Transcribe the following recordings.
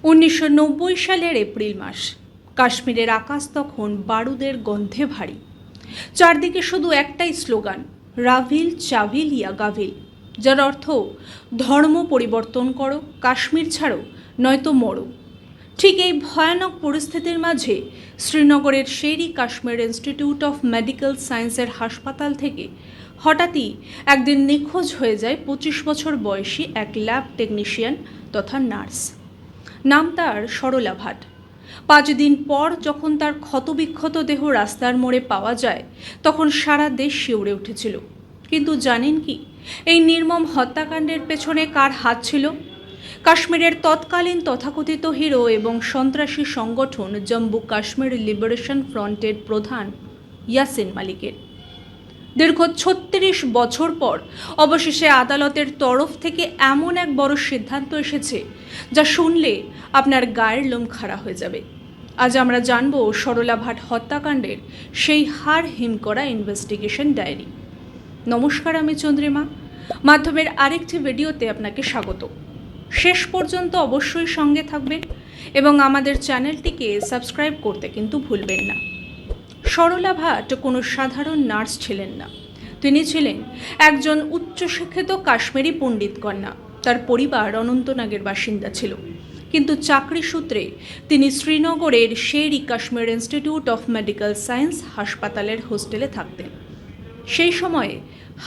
1990 সালের এপ্রিল মাস। কাশ্মীরের আকাশ তখন বারুদের গন্ধে ভারী। চারদিকে শুধু একটাই স্লোগান, রাভিল চাভিল ইয়া গাভিল, যার অর্থ ধর্ম পরিবর্তন করো, কাশ্মীর ছাড়ো, নয়তো মরো। ঠিক এই ভয়ানক পরিস্থিতির মাঝে শ্রীনগরের Sher e Kashmir institute of medical সায়েন্সের হাসপাতাল থেকে হঠাৎই একদিন নিখোঁজ হয়ে যায় 25 বছর বয়সী এক ল্যাব টেকনিশিয়ান তথা নার্স। নাম তার সরলা ভাট। 5 দিন পর যখন তার ক্ষতবিক্ষত দেহ রাস্তার মোড়ে পাওয়া যায়, তখন সারা দেশ শিউরে উঠেছিল। কিন্তু জানেন কি, এই নির্মম হত্যাকাণ্ডের পেছনে কার হাত ছিল? কাশ্মীরের তৎকালীন তথাকথিত হিরো এবং সন্ত্রাসী সংগঠন জম্মু কাশ্মীর লিবারেশন ফ্রন্টের প্রধান ইয়াসিন মালিকের। দীর্ঘ 36 বছর পর অবশেষে আদালতের তরফ থেকে এমন এক বড় সিদ্ধান্ত এসেছে যা শুনলে আপনার গায়ের লোম খাড়া হয়ে যাবে। আজ আমরা জানব সরলা ভাট হত্যাকাণ্ডের সেই হাড় হিম করা ইনভেস্টিগেশন ডায়েরি। নমস্কার, আমি চন্দ্রিমা। মাধ্যমের আরেকটি ভিডিওতে আপনাকে স্বাগত। শেষ পর্যন্ত অবশ্যই সঙ্গে থাকবেন এবং আমাদের চ্যানেলটিকে সাবস্ক্রাইব করতে কিন্তু ভুলবেন না। সরলা ভাট কোনো সাধারণ নার্স ছিলেন না। তিনি ছিলেন একজন উচ্চশিক্ষিত কাশ্মীরি পণ্ডিত কন্যা। তার পরিবার অনন্তনাগের বাসিন্দা ছিল, কিন্তু চাকরি সূত্রে তিনি শ্রীনগরের Sher e Kashmir institute of medical science হাসপাতালের হোস্টেলে থাকতেন। সেই সময়ে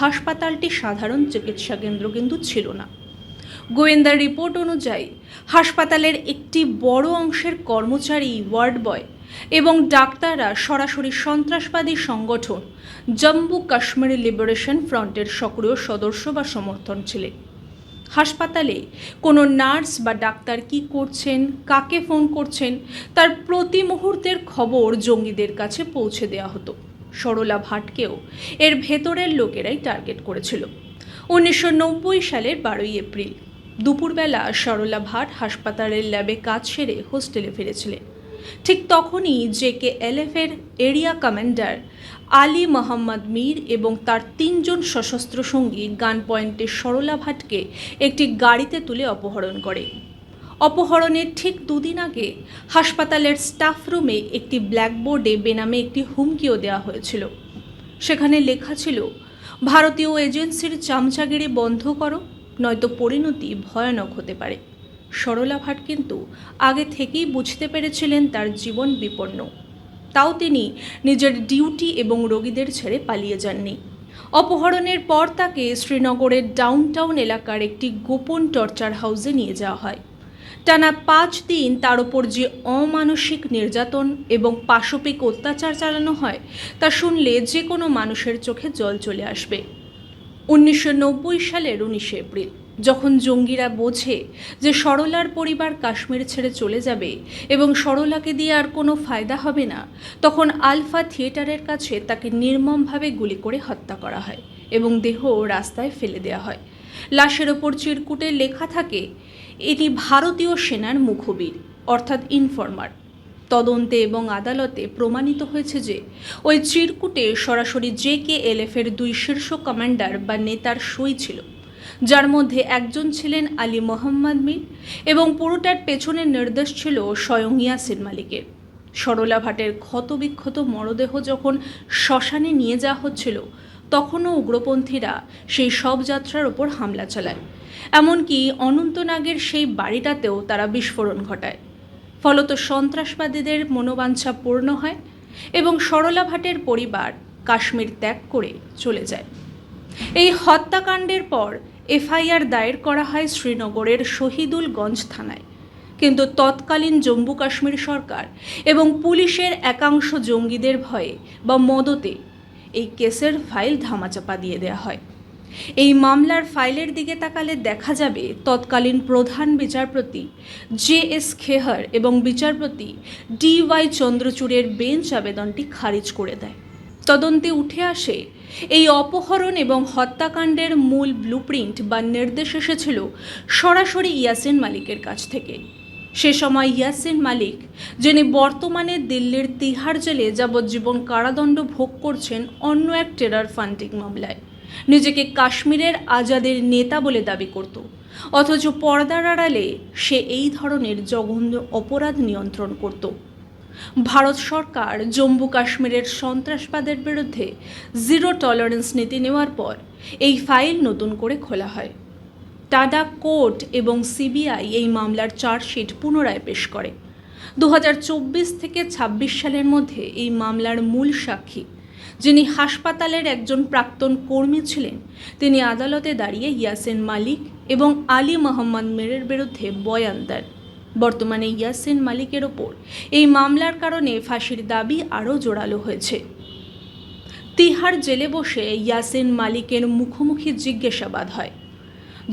হাসপাতালটি সাধারণ চিকিৎসা কেন্দ্র কিন্তু ছিল না। গোয়েন্দা রিপোর্ট অনুযায়ী হাসপাতালের একটি বড় অংশের কর্মচারী, ওয়ার্ড বয় এবং ডাক্তাররা সরাসরি সন্ত্রাসবাদী সংগঠন জম্মু কাশ্মীর লিবারেশন ফ্রন্টের সক্রিয় সদস্য বা সমর্থন ছিলেন। হাসপাতালে কোনো নার্স বা ডাক্তার কি করছেন, কাকে ফোন করছেন, তার প্রতি মুহূর্তের খবর জঙ্গিদের কাছে পৌঁছে দেওয়া হতো। সরলা ভাটকেও এর ভেতরের লোকেরাই টার্গেট করেছিল। 1990 সালের 12ই এপ্রিল দুপুরবেলা সরলা ভাট হাসপাতালের ল্যাবে কাজ সেরে হোস্টেলে ফিরেছিলেন। ঠিক তখনই JKLF এর area commander Ali Mohammad Mir এবং তার 3 জন সশস্ত্র সঙ্গী গান পয়েন্টে সরলা ভাটকে একটি গাড়িতে তুলে অপহরণ করে। অপহরণের ঠিক 2 দিন আগে হাসপাতালের স্টাফ রুমে একটি ব্ল্যাকবোর্ডে বেনামে একটি হুমকিও দেওয়া হয়েছিল। সেখানে লেখা ছিল, ভারতীয় এজেন্সির চামচাগিরি বন্ধ করো, নয়তো পরিণতি ভয়ানক হতে পারে। সরলা ভাট কিন্তু আগে থেকেই বুঝতে পেরেছিলেন তার জীবন বিপন্ন। তাও তিনি নিজের ডিউটি এবং রোগীদের ছেড়ে পালিয়ে যাননি। অপহরণের পর তাকে শ্রীনগরের ডাউনটাউন এলাকার একটি গোপন টর্চার হাউসে নিয়ে যাওয়া হয়। টানা 5 দিন তার ওপর যে অমানসিক নির্যাতন এবং পাশবিক অত্যাচার চালানো হয় তা শুনলে যে কোনো মানুষের চোখে জল চলে আসবে। 1990 সালের 19 এপ্রিল যখন জঙ্গিরা বোঝে যে সরলার পরিবার কাশ্মীর ছেড়ে চলে যাবে এবং সরলাকে দিয়ে আর কোনো ফায়দা হবে না, তখন আলফা থিয়েটারের কাছে তাকে নির্মমভাবে গুলি করে হত্যা করা হয় এবং দেহ রাস্তায় ফেলে দেওয়া হয়। লাশের ওপর চিরকুটে লেখা থাকে, এটি ভারতীয় সেনার মুখবির অর্থাৎ ইনফরমার। তদন্তে এবং আদালতে প্রমাণিত হয়েছে যে ওই চিরকুটে সরাসরি JKLF এর 2 শীর্ষ কমান্ডার বা নেতার সই ছিল, যার মধ্যে একজন ছিলেন আলী মোহাম্মদ মীর এবং পুরোটার পেছনের নির্দেশ ছিল স্বয়ং ইয়াসিন মালিকের। সরলা ভাটের ক্ষতবিক্ষত মরদেহ যখন শ্মশানে নিয়ে যাওয়া হচ্ছিল, তখনও উগ্রপন্থীরা সেই সব যাত্রার ওপর হামলা চালায়। এমনকি অনন্তনাগের সেই বাড়িটাতেও তারা বিস্ফোরণ ঘটায়। ফলত সন্ত্রাসবাদীদের মনোবাঞ্ছা পূর্ণ হয় এবং সরলা ভাটের পরিবার কাশ্মীর ত্যাগ করে চলে যায়। এই হত্যাকাণ্ডের পর FIR দায়ের করা হয় শ্রীনগরের শহীদুলগঞ্জ থানায়, কিন্তু তৎকালীন জম্মু কাশ্মীর সরকার এবং পুলিশের একাংশ জঙ্গিদের ভয়ে বা মদতে এই কেসের ফাইল ধামাচাপা দিয়ে দেওয়া হয়। এই মামলার ফাইলের দিকে তাকালে দেখা যাবে তৎকালীন প্রধান বিচারপতি JS খেহর এবং বিচারপতি DY চন্দ্রচূড়ের বেঞ্চ আবেদনটি খারিজ করে দেয়। তদন্তে উঠে আসে এই অপহরণ এবং হত্যাকাণ্ডের মূল ব্লুপ্রিন্ট বা নির্দেশ এসেছিল সরাসরি ইয়াসিন মালিকের কাছ থেকে। সে সময় ইয়াসিন মালিক, যিনি বর্তমানে দিল্লির তিহার জেলে যাবজ্জীবন কারাদণ্ড ভোগ করছেন অন্য এক টেরর ফান্ডিং মামলায়, নিজেকে কাশ্মীরের আজাদের নেতা বলে দাবি করত, অথচ পর্দার আড়ালে সে এই ধরনের জঘন্য অপরাধ নিয়ন্ত্রণ করত। ভারত সরকার জম্মু কাশ্মীরের সন্ত্রাসবাদের বিরুদ্ধে জিরো টলারেন্স নীতি নেওয়ার পর এই ফাইল নতুন করে খোলা হয়। টাডা কোর্ট এবং সিবিআই এই মামলার চার্জশিট পুনরায় পেশ করে। 2024 থেকে 26 সালের মধ্যে এই মামলার মূল সাক্ষী, যিনি হাসপাতালের একজন প্রাক্তন কর্মী ছিলেন, তিনি আদালতে দাঁড়িয়ে ইয়াসিন মালিক এবং আলী মোহাম্মদ মীরের বিরুদ্ধে বয়ান দেন। বর্তমানে ইয়াসিন মালিকের ওপর এই মামলার কারণে ফাঁসির দাবি আরও জোরালো হয়েছে। তিহার জেলে বসে ইয়াসিন মালিকের মুখোমুখি জিজ্ঞাসাবাদ হয়।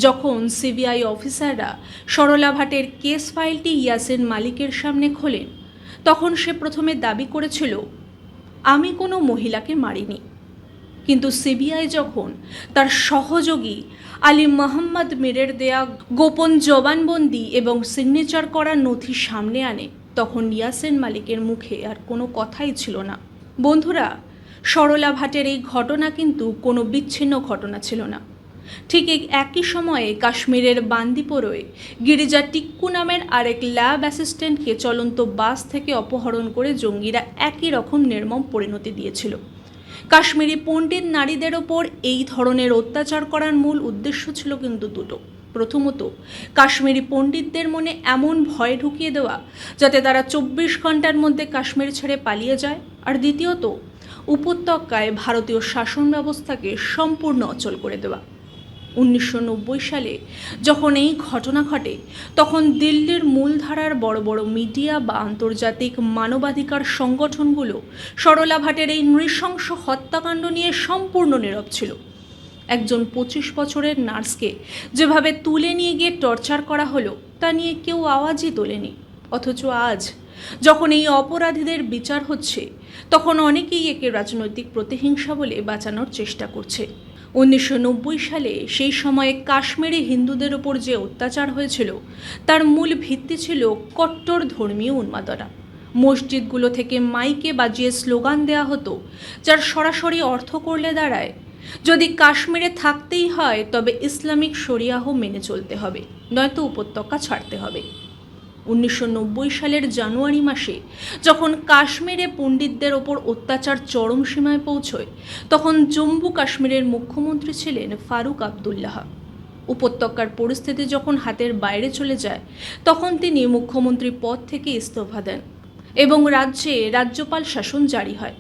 যখন সিবিআই অফিসাররা সরলা ভাটের কেস ফাইলটি ইয়াসিন মালিকের সামনে খোলেন, তখন সে প্রথমে দাবি করেছিল, আমি কোনো মহিলাকে মারিনি। কিন্তু সিবিআই যখন তার সহযোগী আলী মোহাম্মদ মীরের দেয়া গোপন জবানবন্দি এবং সিগনেচার করা নথি সামনে আনে, তখন ইয়াসিন মালিকের মুখে আর কোনো কথাই ছিল না। বন্ধুরা, সরলা ভাটের এই ঘটনা কিন্তু কোনো বিচ্ছিন্ন ঘটনা ছিল না। ঠিক একই সময়ে কাশ্মীরের বান্দিপোরায় গিরিজা টিক্কু নামের আরেক ল্যাব অ্যাসিস্ট্যান্টকে চলন্ত বাস থেকে অপহরণ করে জঙ্গিরা একই রকম নির্মম পরিণতি দিয়েছিল। কাশ্মীরি পণ্ডিত নারীদের ওপর এই ধরনের অত্যাচার করার মূল উদ্দেশ্য ছিল কিন্তু দুটো। প্রথমত, কাশ্মীরি পণ্ডিতদের মনে এমন ভয় ঢুকিয়ে দেওয়া যাতে তারা 24 ঘন্টার মধ্যে কাশ্মীর ছেড়ে পালিয়ে যায়। আর দ্বিতীয়ত, উপত্যকায় ভারতীয় শাসন ব্যবস্থাকে সম্পূর্ণ অচল করে দেওয়া। 1990 সালে যখন এই ঘটনা ঘটে, তখন দিল্লির মূলধারার বড় বড় মিডিয়া বা আন্তর্জাতিক মানবাধিকার সংগঠনগুলো সরলা ভাটের এই নৃশংস হত্যাকাণ্ড নিয়ে সম্পূর্ণ নীরব ছিল। একজন 25 বছরের নার্সকে যেভাবে তুলে নিয়ে গিয়ে টর্চার করা হলো, তা নিয়ে কেউ আওয়াজই তোলেনি। অথচ আজ যখন এই অপরাধীদের বিচার হচ্ছে, তখন অনেকেই একে রাজনৈতিক প্রতিহিংসা বলে বাঁচানোর চেষ্টা করছে। 1990 সালে সেই সময়ে কাশ্মীরি হিন্দুদের ওপর যে অত্যাচার হয়েছিল, তার মূল ভিত্তি ছিল কট্টর ধর্মীয় উন্মাদনা। মসজিদগুলো থেকে মাইকে বাজিয়ে স্লোগান দেওয়া হতো, যার সরাসরি অর্থ করলে দাঁড়ায়, যদি কাশ্মীরে থাকতেই হয় তবে ইসলামিক শরিয়াহ মেনে চলতে হবে, নয়তো উপত্যকা ছাড়তে হবে। 1990 সালের জানুয়ারি মাসে যখন কাশ্মীরে পণ্ডিতদের ওপর অত্যাচার চরম সীমায় পৌঁছয়, তখন জম্মু কাশ্মীরের মুখ্যমন্ত্রী ছিলেন ফারুক আবদুল্লাহ। উপত্যকার পরিস্থিতি যখন হাতের বাইরে চলে যায়, তখন তিনি মুখ্যমন্ত্রী পদ থেকে ইস্তফা দেন এবং রাজ্যে রাজ্যপাল শাসন জারি হয়।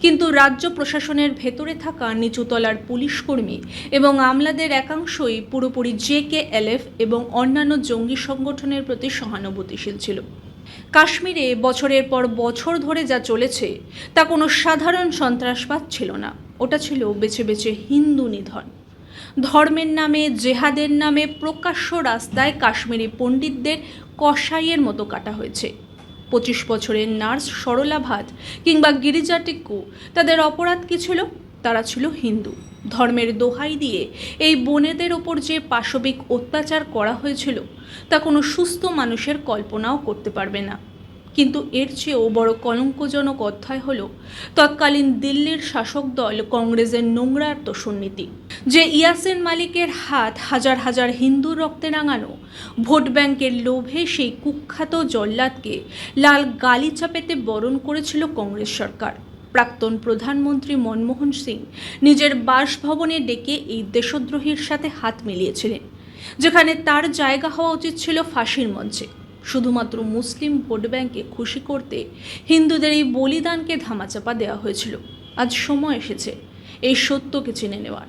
কিন্তু রাজ্য প্রশাসনের ভেতরে থাকা নিচুতলার পুলিশ কর্মী এবং আমলাদের একাংশই পুরোপুরি JKLF এবং অন্যান্য জঙ্গি সংগঠনের প্রতি সহানুভূতিশীল ছিল। কাশ্মীরে বছরের পর বছর ধরে যা চলেছে তা কোনো সাধারণ সন্ত্রাসবাদ ছিল না, ওটা ছিল বেছে বেছে হিন্দু নিধন। ধর্মের নামে, জেহাদের নামে প্রকাশ্য রাস্তায় কাশ্মীরি পণ্ডিতদের কসাইয়ের মতো কাটা হয়েছে। 25 বছরের নার্স সরলা ভাট কিংবা গিরিজা টিক্কু, তাদের অপরাধ কী ছিল? তারা ছিল হিন্দু। ধর্মের দোহাই দিয়ে এই বোনেদের ওপর যে পাশবিক অত্যাচার করা হয়েছিল, তা কোনো সুস্থ মানুষের কল্পনাও করতে পারবে না। কিন্তু এর চেয়েও বড় কলঙ্কজনক অধ্যায় হলো তৎকালীন দিল্লির শাসক দল কংগ্রেসের নোংরা তোষণনীতি, যে ইয়াসিন মালিকের হাত হাজার হাজার হিন্দুর রক্তে রাঙানো ভোট ব্যাংকের লোভে সেই কুখ্যাত জল্লাদকে লাল গালিচা পেতে বরণ করেছিল কংগ্রেস সরকার। প্রাক্তন প্রধানমন্ত্রী মনমোহন সিং নিজের বাসভবনে ডেকে এই দেশদ্রোহীর সাথে হাত মিলিয়েছিলেন, যেখানে তার জায়গা হওয়া উচিত ছিল ফাঁসির মঞ্চে। শুধুমাত্র মুসলিম ভোট ব্যাংকে খুশি করতে হিন্দুদের এই বলিদানকে ধামাচাপা দেওয়া হয়েছিল। আজ সময় এসেছে এই সত্যকে চিনে নেওয়ার।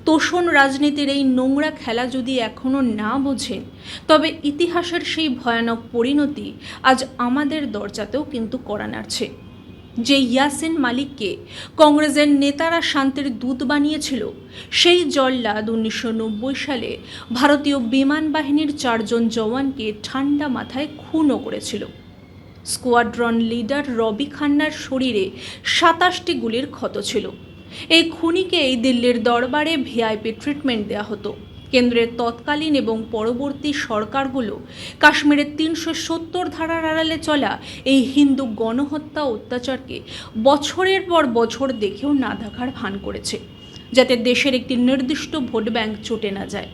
তোষণ রাজনীতির এই নোংরা খেলা যদি এখনও না বোঝেন, তবে ইতিহাসের সেই ভয়ানক পরিণতি আজ আমাদের দরজাতেও কিন্তু কড়া নাড়ছে। যে ইয়াসিন মালিককে কংগ্রেসের নেতারা শান্তির দূত বানিয়েছিল, সেই জল্লাদ 1990 সালে ভারতীয় বিমান বাহিনীর 4 জন জওয়ানকে ঠান্ডা মাথায় খুনও করেছিল। স্কোয়াড্রন লিডার রবি খান্নার শরীরে 27টি গুলির ক্ষত ছিল। এই খুনিকেই দিল্লির দরবারে ভিআইপি ট্রিটমেন্ট দেওয়া হতো। কেন্দ্রের তৎকালীন এবং পরবর্তী সরকারগুলো কাশ্মীরের 370 ধারার আড়ালে চলা এই হিন্দু গণহত্যা অত্যাচারকে বছরের পর বছর দেখেও না দেখার ভান করেছে। যাতে দেশের একটি নির্দিষ্ট ভোট ব্যাংক চটে না যায়।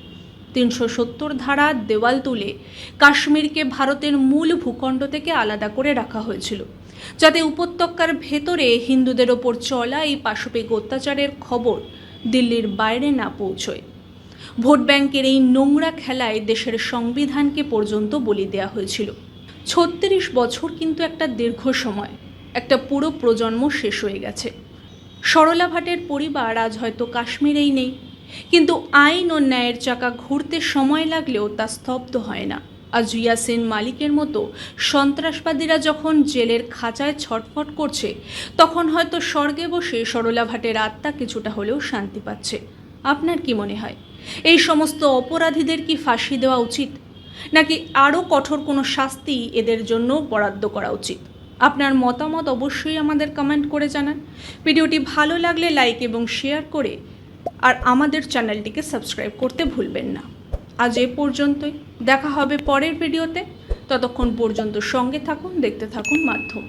370 ধারা দেওয়াল তুলে কাশ্মীরকে ভারতের মূল ভূখণ্ড থেকে আলাদা করে রাখা হয়েছিল, যাতে উপত্যকার ভেতরে হিন্দুদের ওপর চলা এই পাশবিক অত্যাচারের খবর দিল্লির বাইরে না পৌঁছয়। ভোট ব্যাংকের এই নোংরা খেলায় দেশের সংবিধানকে পর্যন্ত বলি দেওয়া হয়েছিল। 36 বছর কিন্তু একটা দীর্ঘ সময়, একটা পুরো প্রজন্ম শেষ হয়ে গেছে। সরলা ভাটের পরিবার আজ হয়তো কাশ্মীরেই নেই, কিন্তু আইন ও ন্যায়ের চাকা ঘুরতে সময় লাগলেও তা স্তব্ধ হয় না। আজ ইয়াসিন মালিকের মতো সন্ত্রাসবাদীরা যখন জেলের খাঁচায় ছটফট করছে, তখন হয়তো স্বর্গে বসে সরলা ভাটের আত্মা কিছুটা হলেও শান্তি পাচ্ছে। আপনার কি মনে হয়, এই সমস্ত অপরাধীদের কি ফাঁসি দেওয়া উচিত, নাকি আরও কঠোর কোনো শাস্তি এদের জন্য বরাদ্দ করা উচিত? আপনার মতামত অবশ্যই আমাদের কমেন্ট করে জানান। ভিডিওটি ভালো লাগলে লাইক এবং শেয়ার করে আর আমাদের চ্যানেলটিকে সাবস্ক্রাইব করতে ভুলবেন না। আজ এ পর্যন্তই, দেখা হবে পরের ভিডিওতে। ততক্ষণ পর্যন্ত সঙ্গে থাকুন, দেখতে থাকুন মাধ্যম।